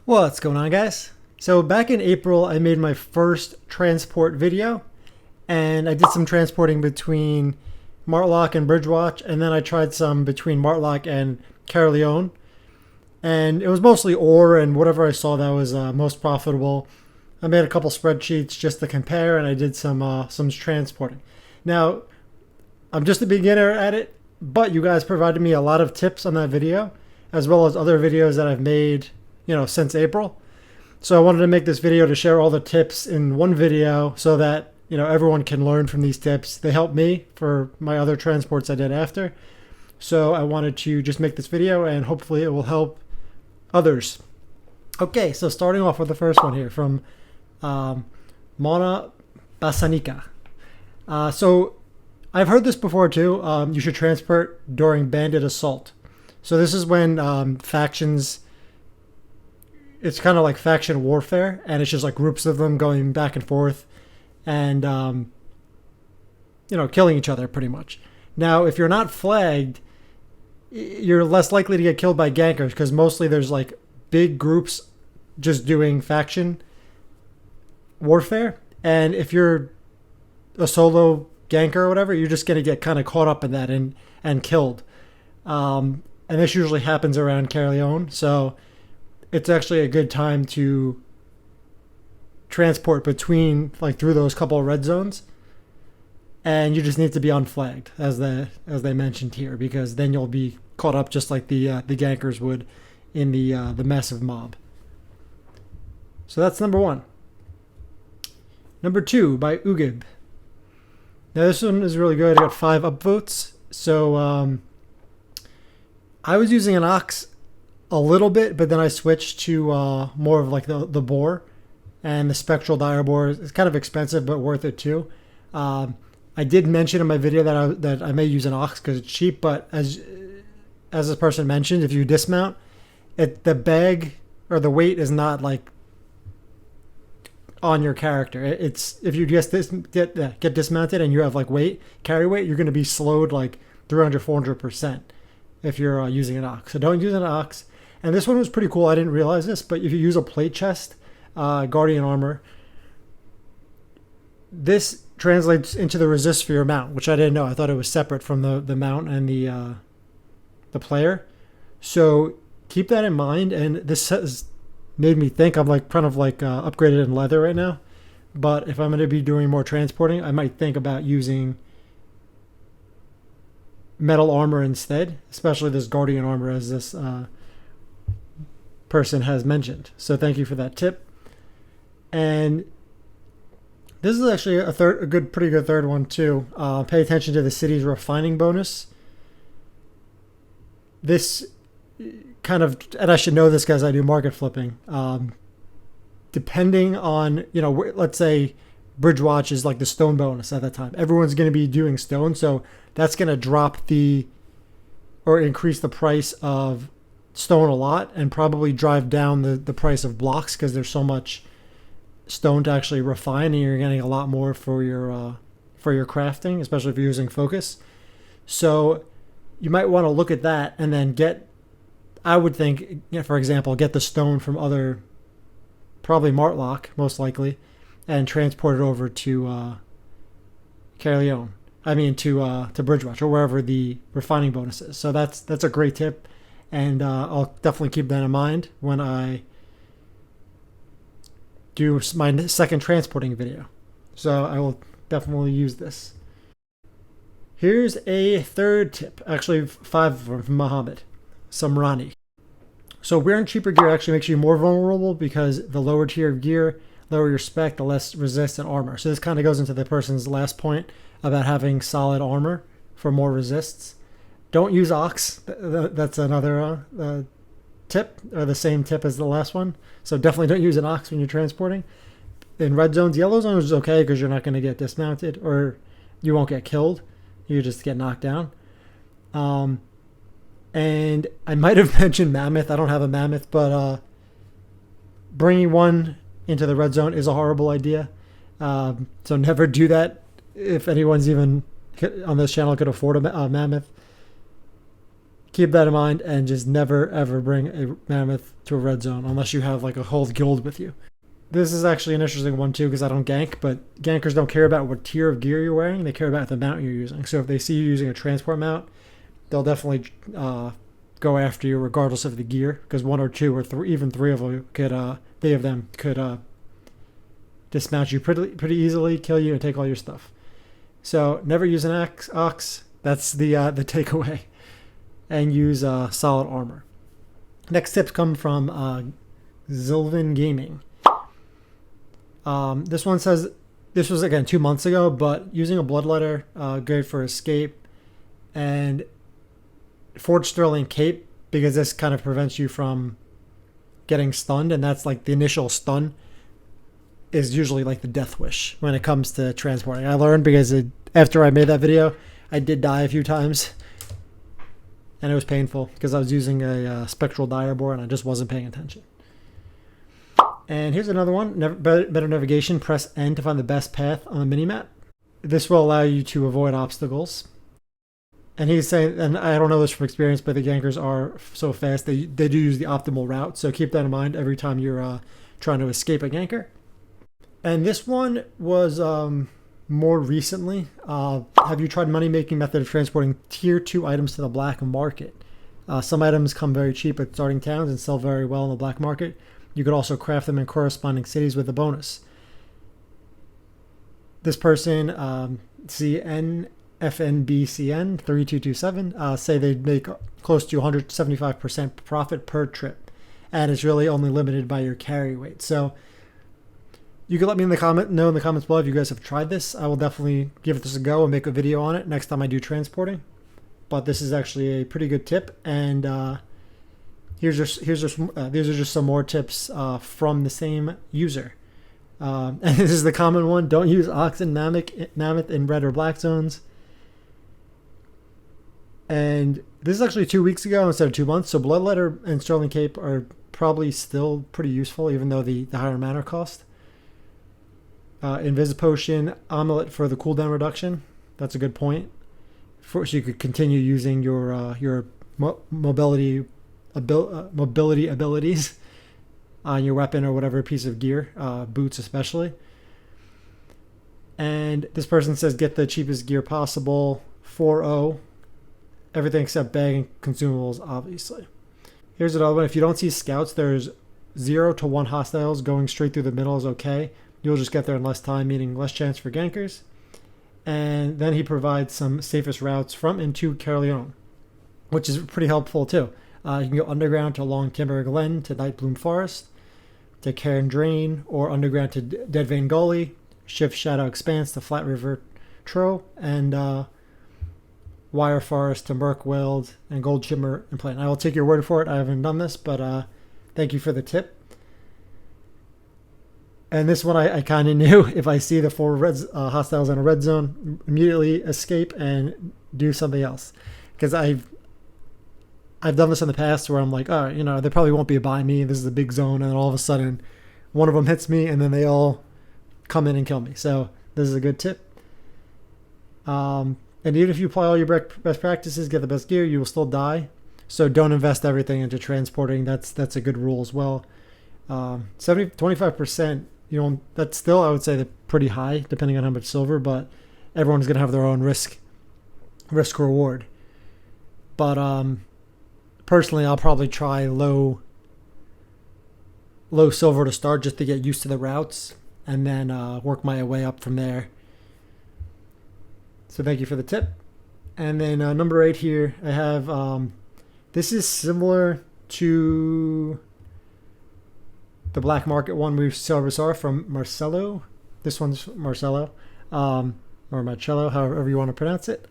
What's going on, guys? So back in April, I made my first transport video, and I did some transporting between Martlock and Bridgewatch, and then I tried some between Martlock and Caerleon, and it was mostly ore and whatever I saw that was most profitable. I made a couple spreadsheets just to compare, and I did some transporting. Now, I'm just a beginner at it, but you guys provided me a lot of tips on that video, as well as other videos that I've made, since April. So I wanted to make this video to share all the tips in one video so that, everyone can learn from these tips. They help me for my other transports I did after. So I wanted to just make this video and hopefully it will help others. Okay, so starting off with the first one here from Mona Basanika. So I've heard this before too. You should transport during bandit assault. So this is when factions, it's kind of like faction warfare, and it's just like groups of them going back and forth and, killing each other pretty much. Now, if you're not flagged, you're less likely to get killed by gankers because mostly there's like big groups just doing faction warfare. And if you're a solo ganker or whatever, you're just going to get kind of caught up in that and killed. And this usually happens around Caerleon. So it's actually a good time to transport between, like, through those couple of red zones, and you just need to be unflagged as they mentioned here, because then you'll be caught up just like the gankers would in the massive mob. So that's number one. Number two by Ugib. Now this one is really good. I got 5 upvotes. So I was using an ox a little bit, but then I switched to more of like the boar, and the spectral dire boar is kind of expensive but worth it too. I did mention in my video that I may use an ox because it's cheap, but as this person mentioned, if you dismount, the bag or the weight is not like on your character. It's if you just get dismounted and you have like carry weight, you're going to be slowed like 300-400% if you're using an ox. So don't use an ox. And this one was pretty cool. I didn't realize this, but if you use a plate chest, guardian armor, this translates into the resist for your mount, which I didn't know. I thought it was separate from the mount and the player. So keep that in mind. And this has made me think I'm like kind of like upgraded in leather right now. But if I'm going to be doing more transporting, I might think about using metal armor instead, especially this guardian armor, as this person has mentioned. So thank you for that tip. And this is actually pretty good third one too. Pay attention to the city's refining bonus. This kind of, and I should know this because I do market flipping. Depending on, let's say Bridgewatch is like the stone bonus at that time. Everyone's going to be doing stone, so that's going to drop or increase the price of stone a lot, and probably drive down the price of blocks because there's so much stone to actually refine, and you're getting a lot more for your crafting, especially if you're using focus. So you might want to look at that and then I would think, for example, get the stone from probably Martlock most likely, and transport it over to Caerleon. I mean to Bridgewatch or wherever the refining bonus is. So that's a great tip, and I'll definitely keep that in mind when I do my second transporting video. So I will definitely use this. Here's a third tip, actually 5 from Mohammed Samrani. So wearing cheaper gear actually makes you more vulnerable because the lower tier of gear, lower your spec, the less resist and armor. So this kind of goes into the person's last point about having solid armor for more resists. Don't use ox. That's another tip, or the same tip as the last one. So definitely don't use an ox when you're transporting. In red zones, yellow zones is okay because you're not going to get dismounted, or you won't get killed. You just get knocked down. And I might have mentioned mammoth. I don't have a mammoth, but bringing one into the red zone is a horrible idea. So never do that. If anyone's even on this channel could afford a mammoth, keep that in mind and just never ever bring a mammoth to a red zone unless you have like a whole guild with you. This is actually an interesting one too because I don't gank, but gankers don't care about what tier of gear you're wearing. They care about the mount you're using. So if they see you using a transport mount, they'll definitely go after you regardless of the gear, because one or two or even three of them could dismount you pretty easily, kill you, and take all your stuff. So never use an ox. That's the takeaway. And use solid armor. Next tips come from Zilvin Gaming. This one says, this was again 2 months ago, but using a bloodletter, good for escape, and Forge Sterling Cape, because this kind of prevents you from getting stunned, and that's like the initial stun is usually like the death wish when it comes to transporting. I learned because after I made that video, I did die a few times, and it was painful because I was using a spectral dire board and I just wasn't paying attention. And here's another one, better navigation. Press N to find the best path on the minimap. This will allow you to avoid obstacles. And he's saying, and I don't know this from experience, but the gankers are so fast, they do use the optimal route. So keep that in mind every time you're trying to escape a ganker. And this one was more recently. Have you tried money-making method of transporting tier 2 items to the black market? Some items come very cheap at starting towns and sell very well in the black market. You could also craft them in corresponding cities with a bonus. This person, CNFNBCN3227, say they'd make close to 175% profit per trip, and it's really only limited by your carry weight. So you can let me know in the comments below if you guys have tried this. I will definitely give this a go and make a video on it next time I do transporting. But this is actually a pretty good tip, and these are just some more tips from the same user. And this is the common one: don't use ox and mammoth in red or black zones. And this is actually 2 weeks ago instead of 2 months. So Bloodletter and Sterling Cape are probably still pretty useful, even though the higher mana cost. Invisipotion, Amulet for the cooldown reduction. That's a good point. So you could continue using your mobility abilities on your weapon or whatever piece of gear, boots especially. And this person says get the cheapest gear possible, 4-0, everything except bag and consumables, obviously. Here's another one: if you don't see scouts, there's 0 to 1 hostiles. Going straight through the middle is okay. You'll just get there in less time, meaning less chance for gankers. And then he provides some safest routes from and to Caerleon, which is pretty helpful too. You can go underground to Long Timber Glen to Nightbloom Forest, to Cairn Drain, or underground to Deadvein Gully, Shift Shadow Expanse to Flat River Tro, and Wire Forest to Murkweald and Gold Shimmer and Plain. I will take your word for it. I haven't done this, but thank you for the tip. And this one I kind of knew. If I see the 4 hostiles in a red zone, immediately escape and do something else. Because I've done this in the past where I'm like, oh, they probably won't be by me. This is a big zone. And then all of a sudden, one of them hits me and then they all come in and kill me. So this is a good tip. And even if you apply all your best practices, get the best gear, you will still die. So don't invest everything into transporting. That's a good rule as well. 25%. That's still, I would say, pretty high, depending on how much silver, but everyone's going to have their own risk reward. But personally, I'll probably try low silver to start just to get used to the routes, and then work my way up from there. So thank you for the tip. And then number 8 here, I have, this is similar to the black market one we saw from Marcelo. This one's Marcelo, or Marcello, however you want to pronounce it.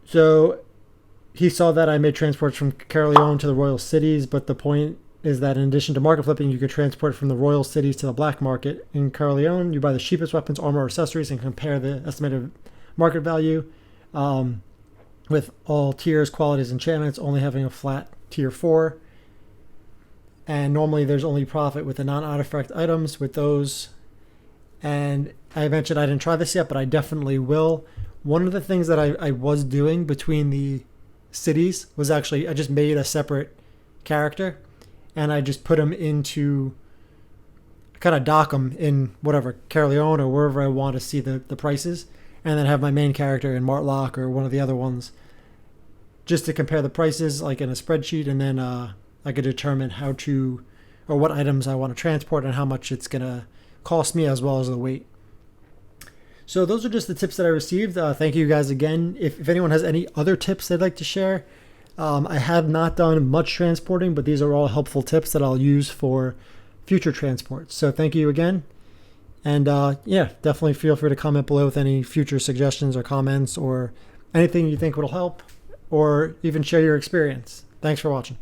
So he saw that I made transports from Caerleon to the royal cities, but the point is that in addition to market flipping, you could transport from the royal cities to the black market. In Caerleon, you buy the cheapest weapons, armor, or accessories and compare the estimated market value with all tiers, qualities, enchantments, only having a flat tier 4. And normally there's only profit with the non-artifact items. With those, And I mentioned I didn't try this yet, but I definitely will. One of the things that I was doing between the cities was actually I just made a separate character and I just put them into kind of dock them in whatever, Caerleon or wherever I want to see the prices, and then have my main character in Martlock or one of the other ones just to compare the prices like in a spreadsheet, and then I could determine how to or what items I want to transport and how much it's going to cost me as well as the weight. So those are just the tips that I received. Thank you guys again. If anyone has any other tips they'd like to share, I have not done much transporting, but these are all helpful tips that I'll use for future transports. So thank you again. And yeah, definitely feel free to comment below with any future suggestions or comments or anything you think will help, or even share your experience. Thanks for watching.